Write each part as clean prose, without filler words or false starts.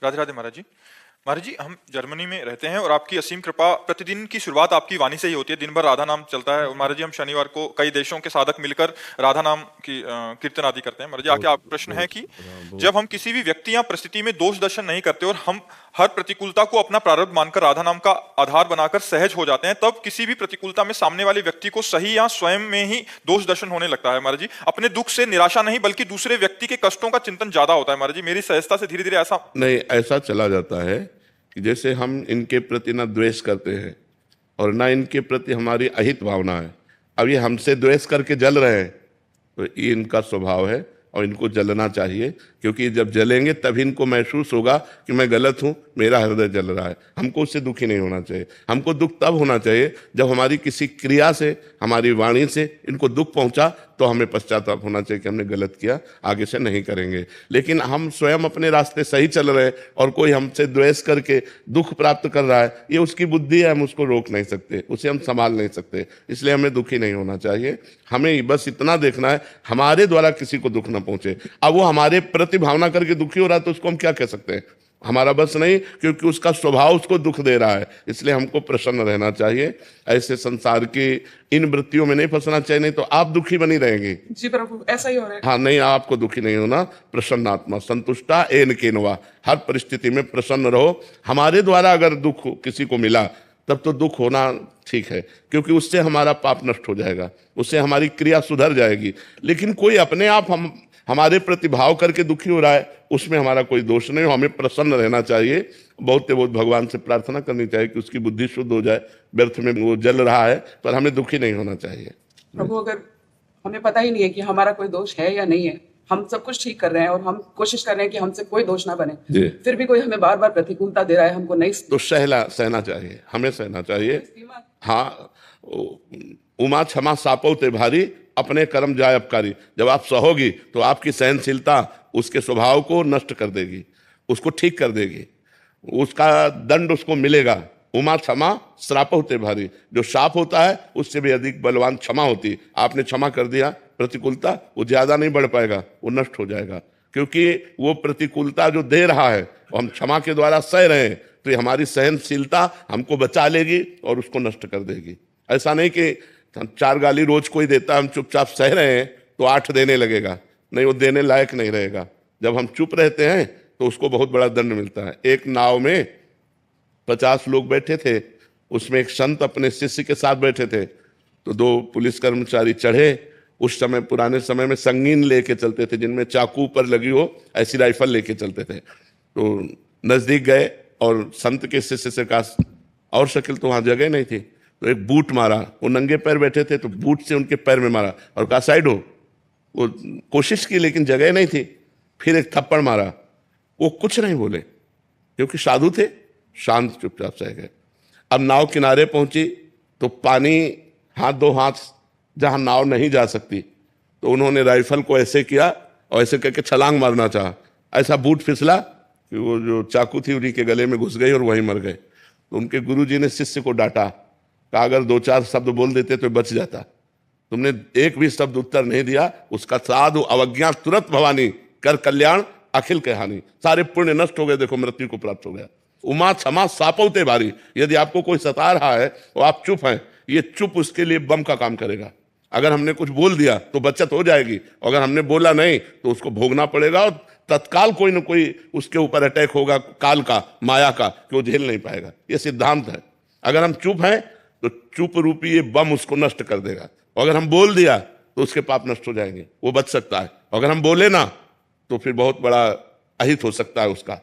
राधे राधे महाराज जी। महाराज जी, हम जर्मनी में रहते हैं और आपकी असीम कृपा, प्रतिदिन की शुरुआत आपकी वाणी से ही होती है। दिन भर राधा नाम चलता है और महाराज जी हम शनिवार को कई देशों के साधक मिलकर राधा नाम की कीर्तन आदि करते हैं। महाराज जी, आके बहुत आप प्रश्न है बहुत कि बहुत जब हम किसी भी व्यक्ति या परिस्थिति में दोष दर्शन नहीं करते और हम हर प्रतिकूलता को अपना प्रारब्ध मानकर राधा नाम का आधार बनाकर सहज हो जाते हैं, तब किसी भी प्रतिकूलता में सामने वाले व्यक्ति को सही या स्वयं में ही दोष दर्शन होने लगता है। महाराज जी, अपने दुख से निराशा नहीं बल्कि दूसरे व्यक्ति के कष्टों का चिंतन ज्यादा होता है। महाराज जी, मेरी सहजता से धीरे धीरे ऐसा नहीं, ऐसा चला जाता है कि जैसे हम इनके प्रति ना द्वेष करते हैं और ना इनके प्रति हमारी अहित भावना है। अब ये हमसे द्वेष करके जल रहे हैं, तो ये इनका स्वभाव है और इनको जलना चाहिए, क्योंकि जब जलेंगे तभी इनको महसूस होगा कि मैं गलत हूँ, मेरा हृदय जल रहा है। हमको उससे दुखी नहीं होना चाहिए। हमको दुख तब होना चाहिए जब हमारी किसी क्रिया से, हमारी वाणी से इनको दुख पहुंचा, तो हमें पश्चाताप होना चाहिए कि हमने गलत किया, आगे से नहीं करेंगे। लेकिन हम स्वयं अपने रास्ते सही चल रहे हैं और कोई हमसे द्वेष करके दुख प्राप्त कर रहा है, ये उसकी बुद्धि है, हम उसको रोक नहीं सकते, उसे हम संभाल नहीं सकते। इसलिए हमें दुखी नहीं होना चाहिए। हमें बस इतना देखना है हमारे द्वारा किसी को दुख न पहुंचे। अब वो हमारे प्रति भावना करके दुखी हो रहा है तो उसको हम क्या कह सकते हैं? हमारा बस नहीं, क्योंकि उसका स्वभाव उसको दुख दे रहा है। इसलिए हमको प्रसन्न रहना चाहिए, ऐसे संसार की इन वृत्तियों में नहीं फंसना चाहिए, नहीं तो आप दुखी बनी रहेंगे। जी प्रभु, ऐसा ही हो रहा है। हाँ, नहीं, आपको दुखी नहीं होना। प्रसन्न आत्मा संतुष्टा एन केनवा, हर परिस्थिति में प्रसन्न रहो। हमारे द्वारा अगर दुख किसी को मिला तब तो दुख होना ठीक है, क्योंकि उससे हमारा पाप नष्ट हो जाएगा, उससे हमारी क्रिया सुधर जाएगी। लेकिन कोई अपने आप हमारे प्रति भाव करके दुखी हो रहा है, उसमें हमारा कोई दोष नहीं हो। हमें प्रसन्न रहना चाहिए, बहुत बहुत भगवान से प्रार्थना करनी चाहिए कि उसकी बुद्धि शुद्ध हो जाए। व्यर्थ में वो जल रहा है, पर हमें दुखी नहीं होना चाहिए। प्रभु, अगर हमें पता ही नहीं है कि हमारा कोई दोष है या नहीं है, हम सब कुछ ठीक कर रहे हैं और हम कोशिश कर रहे हैं कि हमसे कोई दोष ना बने, फिर भी कोई हमें बार बार प्रतिकूलता दे रहा है, हमको नहीं, तो सहना चाहिए, हमें सहना चाहिए। हाँ, उमा क्षमा सापो ते भारी, अपने कर्म जाय अपकारी। जब आप सहोगी तो आपकी सहनशीलता उसके स्वभाव को नष्ट कर देगी, उसको ठीक कर देगी, उसका दंड उसको मिलेगा। उमा क्षमा श्राप होते भारी, जो शाप होता है उससे भी अधिक बलवान क्षमा होती। आपने क्षमा कर दिया, प्रतिकूलता वो ज्यादा नहीं बढ़ पाएगा, वो नष्ट हो जाएगा, क्योंकि वो प्रतिकूलता जो दे रहा है वो हम क्षमा के द्वारा सह रहे हैं, तो ये हमारी सहनशीलता हमको बचा लेगी और उसको नष्ट कर देगी। ऐसा नहीं कि हम 4 गाली रोज कोई देता, हम चुपचाप सह रहे हैं तो 8 देने लगेगा, नहीं, वो देने लायक नहीं रहेगा। जब हम चुप रहते हैं तो उसको बहुत बड़ा दंड मिलता है। एक नाव में 50 लोग बैठे थे, उसमें एक संत अपने शिष्य के साथ बैठे थे, तो 2 पुलिस कर्मचारी चढ़े। उस समय, पुराने समय में संगीन लेके चलते थे, जिनमें चाकू पर लगी हो ऐसी राइफल लेके चलते थे। तो नजदीक गए और संत के शिष्य से कहा, और शकील तो वहां जगह नहीं थी, तो एक बूट मारा। वो नंगे पैर बैठे थे, तो बूट से उनके पैर में मारा और कहा साइड हो। वो कोशिश की लेकिन जगह नहीं थी, फिर एक थप्पड़ मारा। वो कुछ नहीं बोले, क्योंकि साधु थे, शांत चुपचाप सह गए। अब नाव किनारे पहुंची तो पानी दो हाथ जहां नाव नहीं जा सकती, तो उन्होंने राइफल को ऐसे किया और ऐसे करके छलांग मारना चाहा। ऐसा बूट फिसला कि वो जो चाकू थी उन्हीं के गले में घुस गई और वहीं मर गए। तो उनके गुरुजी ने शिष्य को डांटा, कहा अगर 2-4 शब्द बोल देते तो बच जाता, तुमने एक भी शब्द उत्तर नहीं दिया। उसका साधु अवज्ञा तुरंत भवानी, कर कल्याण अखिल के हानि। सारे पुण्य नष्ट हो गए, देखो मृत्यु को प्राप्त हो गया। उमा क्षमा सापौते भारी, यदि आपको कोई सता रहा है और आप चुप हैं, ये चुप उसके लिए बम का काम करेगा। अगर हमने कुछ बोल दिया तो बचत हो जाएगी, अगर हमने बोला नहीं तो उसको भोगना पड़ेगा और तत्काल कोई ना कोई उसके ऊपर अटैक होगा, काल का, माया का, कि वो झेल नहीं पाएगा। ये सिद्धांत है। अगर हम चुप हैं तो चुप रूपी ये बम उसको नष्ट कर देगा। अगर हम बोल दिया तो उसके पाप नष्ट हो जाएंगे, वो बच सकता है। अगर हम बोले ना तो फिर बहुत बड़ा अहित हो सकता है उसका।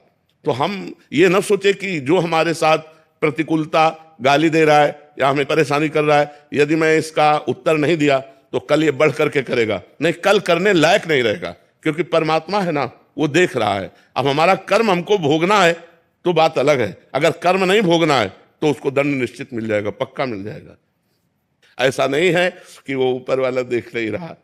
तो हम ये न सोचे कि जो हमारे साथ प्रतिकूलता, गाली दे रहा है या हमें परेशानी कर रहा है, यदि मैं इसका उत्तर नहीं दिया तो कल ये बढ़ करके करेगा। नहीं, कल करने लायक नहीं रहेगा, क्योंकि परमात्मा है ना, वो देख रहा है। अब हमारा कर्म हमको भोगना है तो बात अलग है, अगर कर्म नहीं भोगना है तो उसको दंड निश्चित मिल जाएगा, पक्का मिल जाएगा। ऐसा नहीं है कि वो ऊपर वाला देख नहीं रहा,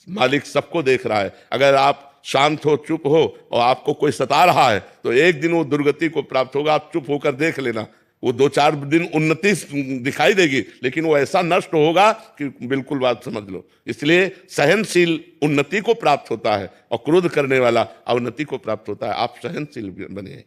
मालिक सबको देख रहा है। अगर आप शांत हो, चुप हो और आपको कोई सता रहा है तो एक दिन वो दुर्गति को प्राप्त होगा। आप चुप होकर देख लेना, वो 2-4 दिन उन्नति दिखाई देगी, लेकिन वो ऐसा नष्ट होगा कि बिल्कुल बात समझ लो। इसलिए सहनशील उन्नति को प्राप्त होता है और क्रोध करने वाला अवनति को प्राप्त होता है। आप सहनशील बनिए।